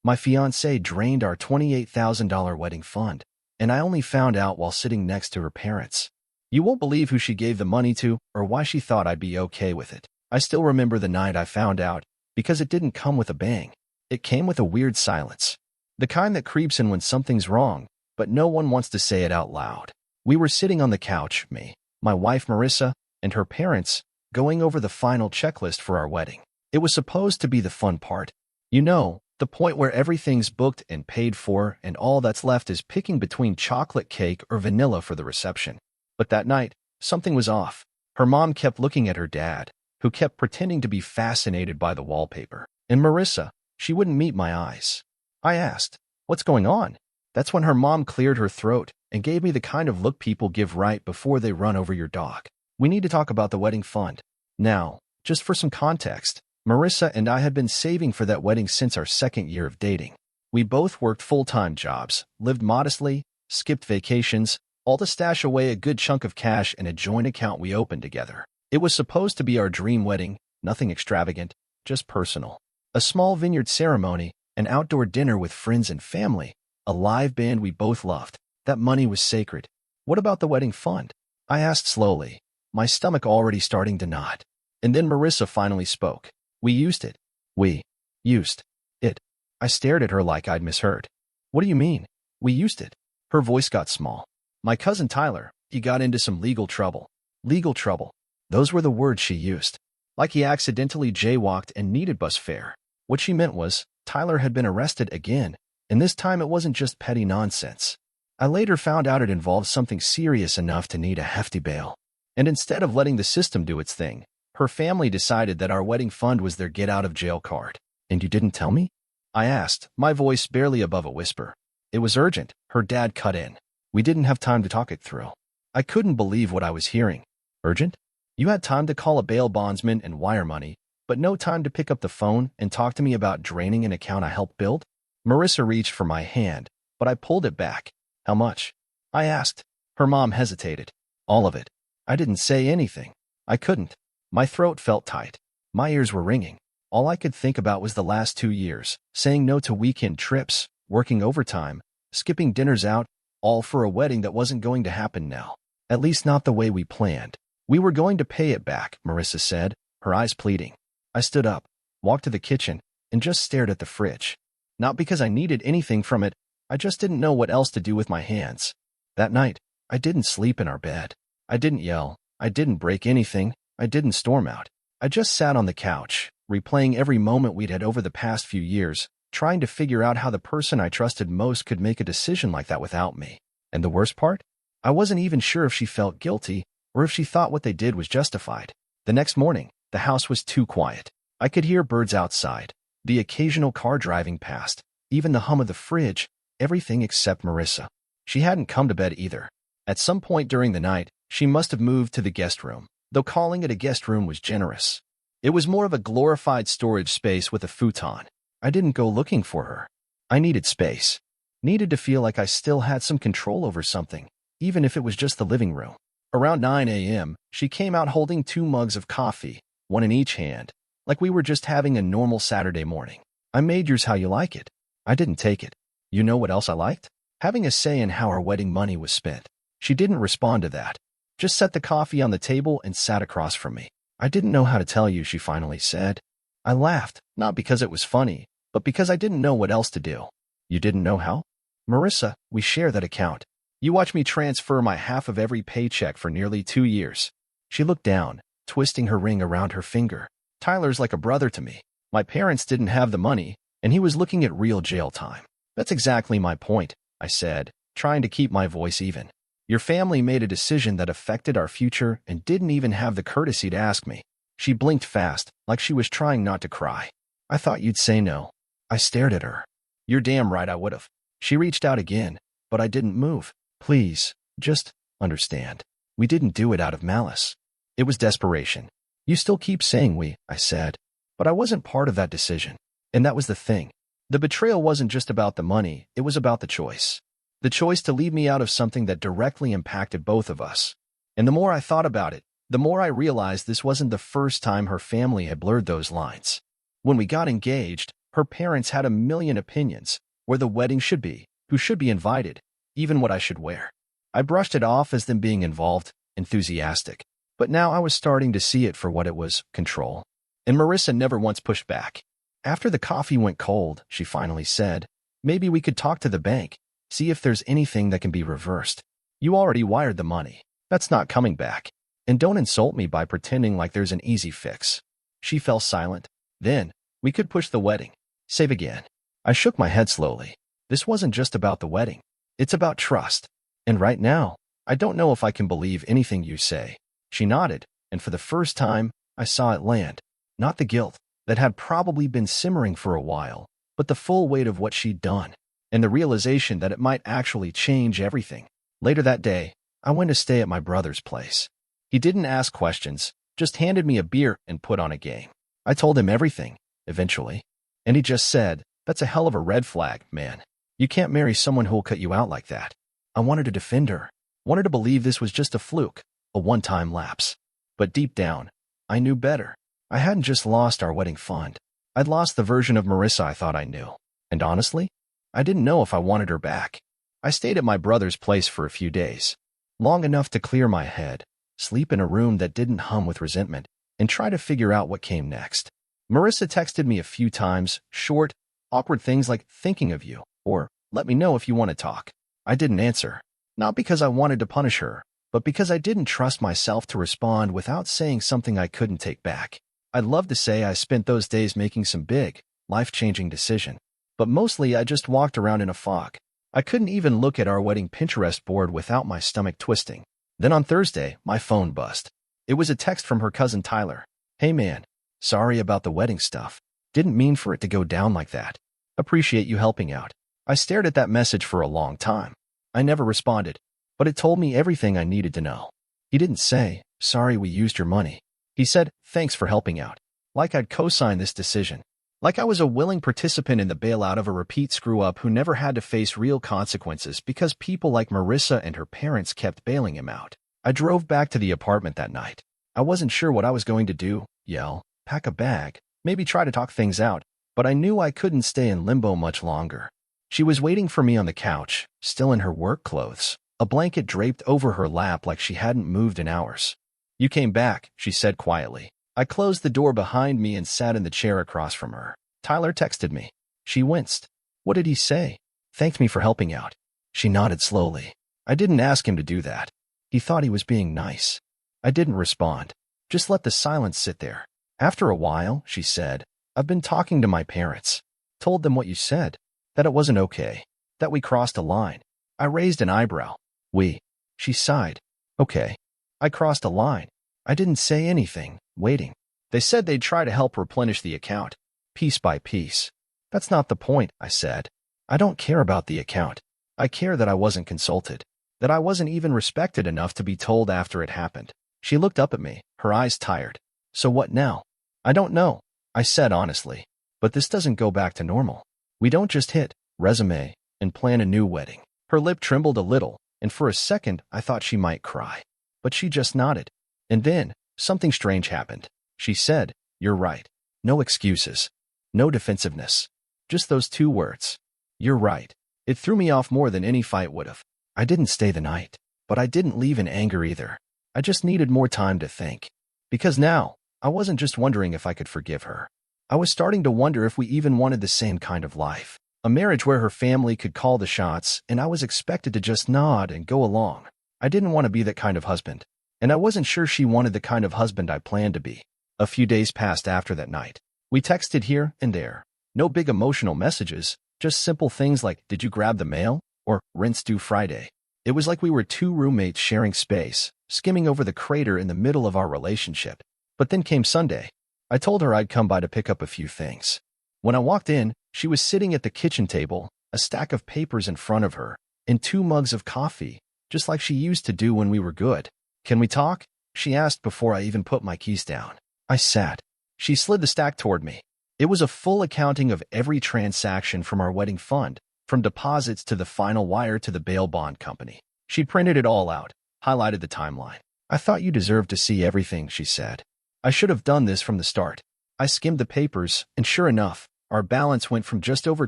My fiancée drained our $28,000 wedding fund, and I only found out while sitting next to her parents. You won't believe who she gave the money to or why she thought I'd be okay with it. I still remember the night I found out, because it didn't come with a bang. It came with a weird silence. The kind that creeps in when something's wrong, but no one wants to say it out loud. We were sitting on the couch, me, my wife Marissa, and her parents, going over the final checklist for our wedding. It was supposed to be the fun part. You know, the point where everything's booked and paid for and all that's left is picking between chocolate cake or vanilla for the reception. But that night, something was off. Her mom kept looking at her dad, who kept pretending to be fascinated by the wallpaper. And Marissa, she wouldn't meet my eyes. I asked, "What's going on?" That's when her mom cleared her throat and gave me the kind of look people give right before they run over your dog. "We need to talk about the wedding fund." Now, just for some context, Marissa and I had been saving for that wedding since our second year of dating. We both worked full-time jobs, lived modestly, skipped vacations, all to stash away a good chunk of cash in a joint account we opened together. It was supposed to be our dream wedding, nothing extravagant, just personal. A small vineyard ceremony, an outdoor dinner with friends and family, a live band we both loved. That money was sacred. "What about the wedding fund?" I asked slowly, my stomach already starting to knot. And then Marissa finally spoke. "We used it." "We used it." I stared at her like I'd misheard. "What do you mean, we used it?" Her voice got small. "My cousin Tyler, he got into some legal trouble." Legal trouble. Those were the words she used. Like he accidentally jaywalked and needed bus fare. What she meant was, Tyler had been arrested again, and this time it wasn't just petty nonsense. I later found out it involved something serious enough to need a hefty bail. And instead of letting the system do its thing, her family decided that our wedding fund was their get-out-of-jail card. "And you didn't tell me?" I asked, my voice barely above a whisper. "It was urgent," her dad cut in. "We didn't have time to talk it through." I couldn't believe what I was hearing. Urgent? You had time to call a bail bondsman and wire money, but no time to pick up the phone and talk to me about draining an account I helped build? Marissa reached for my hand, but I pulled it back. "How much?" I asked. Her mom hesitated. "All of it." I didn't say anything. I couldn't. My throat felt tight. My ears were ringing. All I could think about was the last 2 years, saying no to weekend trips, working overtime, skipping dinners out, all for a wedding that wasn't going to happen now. At least not the way we planned. "We were going to pay it back," Marissa said, her eyes pleading. I stood up, walked to the kitchen, and just stared at the fridge. Not because I needed anything from it, I just didn't know what else to do with my hands. That night, I didn't sleep in our bed. I didn't yell. I didn't break anything. I didn't storm out. I just sat on the couch, replaying every moment we'd had over the past few years, trying to figure out how the person I trusted most could make a decision like that without me. And the worst part? I wasn't even sure if she felt guilty or if she thought what they did was justified. The next morning, the house was too quiet. I could hear birds outside, the occasional car driving past, even the hum of the fridge, everything except Marissa. She hadn't come to bed either. At some point during the night, she must have moved to the guest room, though calling it a guest room was generous. It was more of a glorified storage space with a futon. I didn't go looking for her. I needed space. Needed to feel like I still had some control over something, even if it was just the living room. Around 9 a.m., she came out holding 2 mugs of coffee, one in each hand, like we were just having a normal Saturday morning. "I made yours how you like it." I didn't take it. You know what else I liked? Having a say in how our wedding money was spent. She didn't respond to that. Just set the coffee on the table and sat across from me. "I didn't know how to tell you," she finally said. I laughed, not because it was funny, but because I didn't know what else to do. "You didn't know how?" "Marissa, we share that account. You watched me transfer my half of every paycheck for nearly 2 years. She looked down, twisting her ring around her finger. "Tyler's like a brother to me. My parents didn't have the money, and he was looking at real jail time." "That's exactly my point," I said, trying to keep my voice even. "Your family made a decision that affected our future and didn't even have the courtesy to ask me." She blinked fast, like she was trying not to cry. "I thought you'd say no." I stared at her. "You're damn right I would've." She reached out again, but I didn't move. "Please, just understand. We didn't do it out of malice. It was desperation." "You still keep saying we," I said. But I wasn't part of that decision. And that was the thing. The betrayal wasn't just about the money, it was about the choice. The choice to leave me out of something that directly impacted both of us. And the more I thought about it, the more I realized this wasn't the first time her family had blurred those lines. When we got engaged, Her parents had a million opinions, where the wedding should be, who should be invited, even what I should wear. I brushed it off as them being involved, enthusiastic. But now I was starting to see it for what it was, control. And Marissa never once pushed back. After the coffee went cold, she finally said, maybe we could talk to the bank, see if there's anything that can be reversed. You already wired the money. That's not coming back. And don't insult me by pretending like there's an easy fix. She fell silent. Then, we could push the wedding. Save again. I shook my head slowly. This wasn't just about the wedding. It's about trust. And right now, I don't know if I can believe anything you say. She nodded, and for the first time, I saw it land. Not the guilt that had probably been simmering for a while, but the full weight of what she'd done, and the realization that it might actually change everything. Later that day, I went to stay at my brother's place. He didn't ask questions, just handed me a beer and put on a game. I told him everything, eventually. And he just said, that's a hell of a red flag, man. You can't marry someone who'll cut you out like that. I wanted to defend her, wanted to believe this was just a fluke, a one-time lapse. But deep down, I knew better. I hadn't just lost our wedding fund. I'd lost the version of Marissa I thought I knew. And honestly, I didn't know if I wanted her back. I stayed at my brother's place for a few days, long enough to clear my head, sleep in a room that didn't hum with resentment, and try to figure out what came next. Marissa texted me a few times, short, awkward things like thinking of you, or let me know if you want to talk. I didn't answer, not because I wanted to punish her, but because I didn't trust myself to respond without saying something I couldn't take back. I'd love to say I spent those days making some big, life-changing decision, but mostly I just walked around in a fog. I couldn't even look at our wedding Pinterest board without my stomach twisting. Then on Thursday, my phone buzzed. It was a text from her cousin Tyler. Hey man, sorry about the wedding stuff. Didn't mean for it to go down like that. Appreciate you helping out. I stared at that message for a long time. I never responded, but it told me everything I needed to know. He didn't say, sorry we used your money. He said, thanks for helping out. Like I'd co-sign this decision. Like I was a willing participant in the bailout of a repeat screw-up who never had to face real consequences because people like Marissa and her parents kept bailing him out. I drove back to the apartment that night. I wasn't sure what I was going to do, yell, pack a bag, maybe try to talk things out, but I knew I couldn't stay in limbo much longer. She was waiting for me on the couch, still in her work clothes, a blanket draped over her lap like she hadn't moved in hours. You came back, she said quietly. I closed the door behind me and sat in the chair across from her. Tyler texted me. She winced. What did he say? Thanked me for helping out. She nodded slowly. I didn't ask him to do that. He thought he was being nice. I didn't respond. Just let the silence sit there. After a while, she said, I've been talking to my parents. Told them what you said. That it wasn't okay. That we crossed a line. I raised an eyebrow. We. She sighed. Okay. I crossed a line. I didn't say anything, waiting. They said they'd try to help replenish the account, piece by piece. That's not the point, I said. I don't care about the account. I care that I wasn't consulted, that I wasn't even respected enough to be told after it happened. She looked up at me, her eyes tired. So what now? I don't know, I said honestly. But this doesn't go back to normal. We don't just hit resume and plan a new wedding. Her lip trembled a little, and for a second I thought she might cry. But she just nodded. And then, something strange happened. She said, you're right. No excuses. No defensiveness. Just those two words. You're right. It threw me off more than any fight would have. I didn't stay the night, but I didn't leave in anger either. I just needed more time to think. Because now, I wasn't just wondering if I could forgive her. I was starting to wonder if we even wanted the same kind of life. A marriage where her family could call the shots and I was expected to just nod and go along. I didn't want to be that kind of husband. And I wasn't sure she wanted the kind of husband I planned to be. A few days passed after that night. We texted here and there. No big emotional messages, just simple things like, did you grab the mail? Or, rinse due Friday. It was like we were two roommates sharing space, skimming over the crater in the middle of our relationship. But then came Sunday. I told her I'd come by to pick up a few things. When I walked in, she was sitting at the kitchen table, a stack of papers in front of her, and 2 mugs of coffee, just like she used to do when we were good. Can we talk? She asked before I even put my keys down. I sat. She slid the stack toward me. It was a full accounting of every transaction from our wedding fund, from deposits to the final wire to the bail bond company. She printed it all out, highlighted the timeline. I thought you deserved to see everything, she said. I should have done this from the start. I skimmed the papers, and sure enough, Our balance went from just over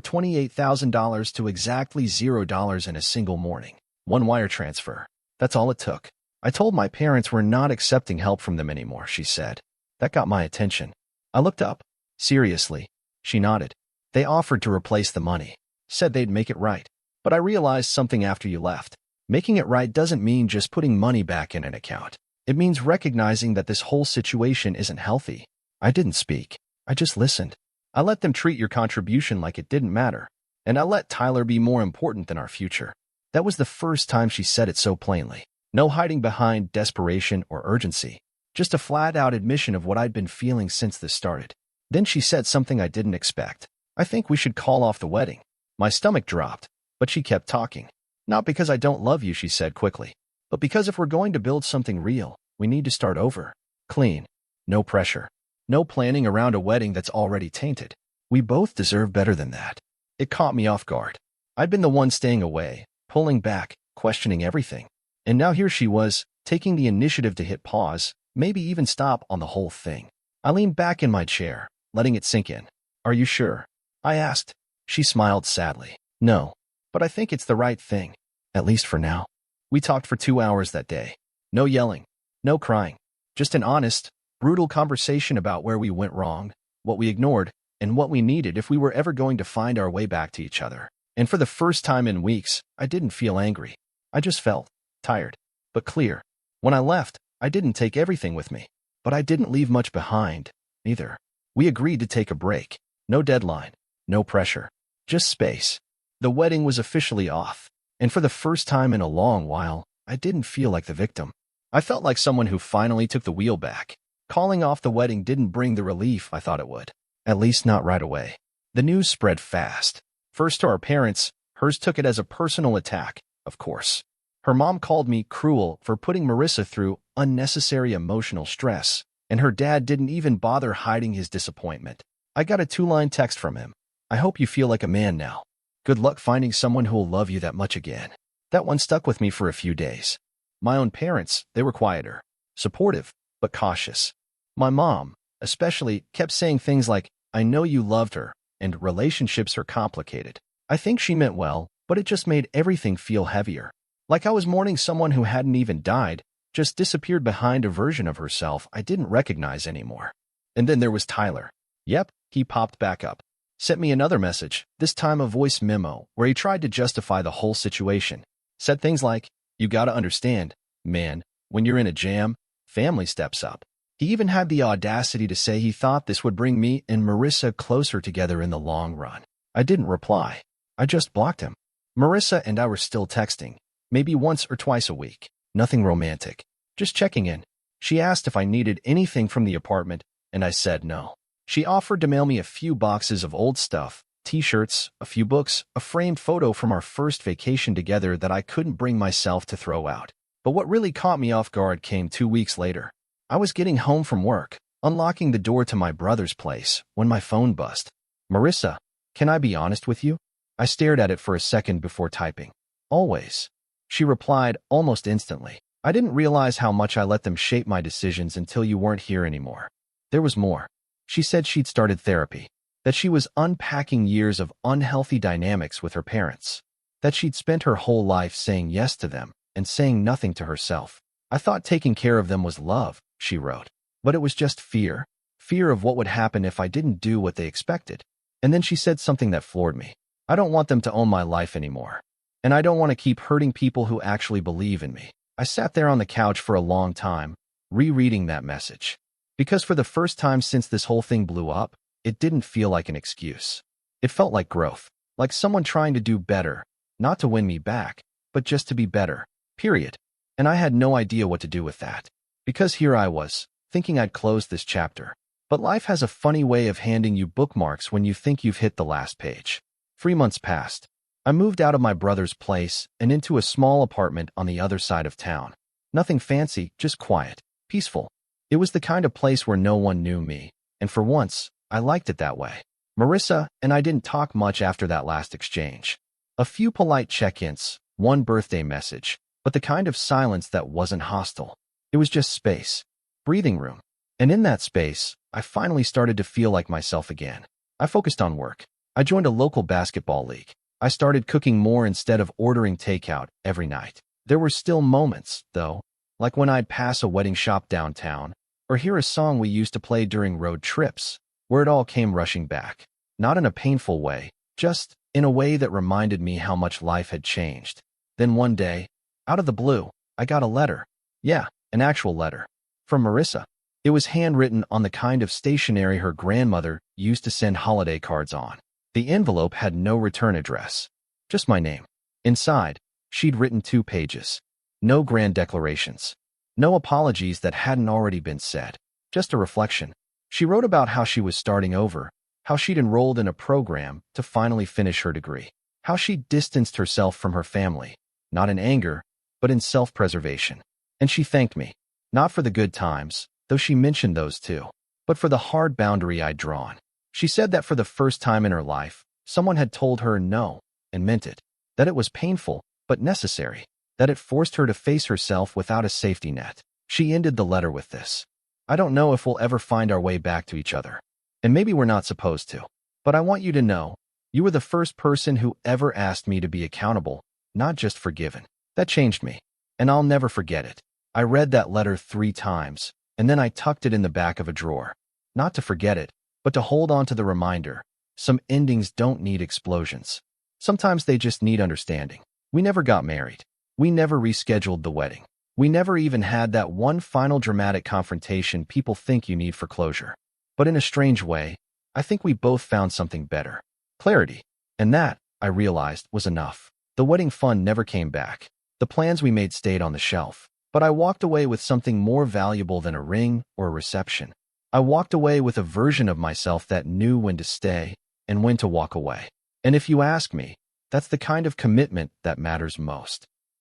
$28,000 to exactly $0 in a single morning. One wire transfer. That's all it took. I told my parents we're not accepting help from them anymore, she said. That got my attention. I looked up. Seriously? She nodded. They offered to replace the money. Said they'd make it right. But I realized something after you left. Making it right doesn't mean just putting money back in an account. It means recognizing that this whole situation isn't healthy. I didn't speak. I just listened. I let them treat your contribution like it didn't matter. And I let Tyler be more important than our future. That was the first time she said it so plainly. No hiding behind desperation or urgency. Just a flat-out admission of what I'd been feeling since this started. Then she said something I didn't expect. I think we should call off the wedding. My stomach dropped, but she kept talking. Not because I don't love you, she said quickly, but because if we're going to build something real, we need to start over. Clean. No pressure. No planning around a wedding that's already tainted. We both deserve better than that. It caught me off guard. I'd been the one staying away, pulling back, questioning everything. And now here she was, taking the initiative to hit pause, maybe even stop on the whole thing. I leaned back in my chair, letting it sink in. Are you sure? I asked. She smiled sadly. No, but I think it's the right thing, at least for now. We talked for 2 hours that day. No yelling, no crying, just an honest, brutal conversation about where we went wrong, what we ignored, and what we needed if we were ever going to find our way back to each other. And for the first time in weeks, I didn't feel angry. I just felt tired, but clear. When I left, I didn't take everything with me, but I didn't leave much behind, either. We agreed to take a break. No deadline, no pressure, just space. The wedding was officially off, and for the first time in a long while, I didn't feel like the victim. I felt like someone who finally took the wheel back. Calling off the wedding didn't bring the relief I thought it would, at least not right away. The news spread fast. First to our parents, hers took it as a personal attack, of course. Her mom called me cruel for putting Marissa through unnecessary emotional stress, and her dad didn't even bother hiding his disappointment. I got a 2-line text from him. I hope you feel like a man now. Good luck finding someone who will love you that much again. That one stuck with me for a few days. My own parents, they were quieter, supportive, but cautious. My mom, especially, kept saying things like, I know you loved her, and relationships are complicated. I think she meant well, but it just made everything feel heavier. Like I was mourning someone who hadn't even died, just disappeared behind a version of herself I didn't recognize anymore. And then there was Tyler. Yep, he popped back up. Sent me another message, this time a voice memo, where he tried to justify the whole situation. Said things like, you gotta understand, man, when you're in a jam, family steps up. He even had the audacity to say he thought this would bring me and Marissa closer together in the long run. I didn't reply. I just blocked him. Marissa and I were still texting, maybe once or twice a week. Nothing romantic. Just checking in. She asked if I needed anything from the apartment, and I said no. She offered to mail me a few boxes of old stuff, t-shirts, a few books, a framed photo from our first vacation together that I couldn't bring myself to throw out. But what really caught me off guard came 2 weeks later. I was getting home from work, unlocking the door to my brother's place, when my phone buzzed. Marissa, can I be honest with you? I stared at it for a second before typing. Always. She replied almost instantly. I didn't realize how much I let them shape my decisions until you weren't here anymore. There was more. She said she'd started therapy, that she was unpacking years of unhealthy dynamics with her parents, that she'd spent her whole life saying yes to them and saying nothing to herself. I thought taking care of them was love, she wrote, but it was just fear. Fear of what would happen if I didn't do what they expected. And then she said something that floored me. I don't want them to own my life anymore. And I don't want to keep hurting people who actually believe in me. I sat there on the couch for a long time, rereading that message. Because for the first time since this whole thing blew up, it didn't feel like an excuse. It felt like growth, like someone trying to do better, not to win me back, but just to be better, period. And I had no idea what to do with that. Because here I was, thinking I'd closed this chapter. But life has a funny way of handing you bookmarks when you think you've hit the last page. 3 months passed. I moved out of my brother's place and into a small apartment on the other side of town. Nothing fancy, just quiet, peaceful. It was the kind of place where no one knew me, and for once, I liked it that way. Marissa and I didn't talk much after that last exchange. A few polite check-ins, one birthday message, but the kind of silence that wasn't hostile. It was just space, breathing room. And in that space, I finally started to feel like myself again. I focused on work. I joined a local basketball league. I started cooking more instead of ordering takeout every night. There were still moments, though, like when I'd pass a wedding shop downtown, or hear a song we used to play during road trips, where it all came rushing back. Not in a painful way, just in a way that reminded me how much life had changed. Then one day, out of the blue, I got a letter. Yeah, an actual letter. From Marissa. It was handwritten on the kind of stationery her grandmother used to send holiday cards on. The envelope had no return address, just my name. Inside, she'd written 2 pages. No grand declarations. No apologies that hadn't already been said. Just a reflection. She wrote about how she was starting over, how she'd enrolled in a program to finally finish her degree, how she distanced herself from her family, not in anger, but in self-preservation. And she thanked me, not for the good times, though she mentioned those too, but for the hard boundary I'd drawn. She said that for the first time in her life, someone had told her no, and meant it, that it was painful, but necessary, that it forced her to face herself without a safety net. She ended the letter with this: I don't know if we'll ever find our way back to each other. And maybe we're not supposed to. But I want you to know, you were the first person who ever asked me to be accountable, not just forgiven. That changed me, and I'll never forget it. I read that letter 3 times, and then I tucked it in the back of a drawer. Not to forget it, but to hold on to the reminder. Some endings don't need explosions. Sometimes they just need understanding. We never got married. We never rescheduled the wedding. We never even had that one final dramatic confrontation people think you need for closure. But in a strange way, I think we both found something better. Clarity. And that, I realized, was enough. The wedding fund never came back. The plans we made stayed on the shelf. But I walked away with something more valuable than a ring or a reception. I walked away with a version of myself that knew when to stay and when to walk away. And if you ask me, that's the kind of commitment that matters most.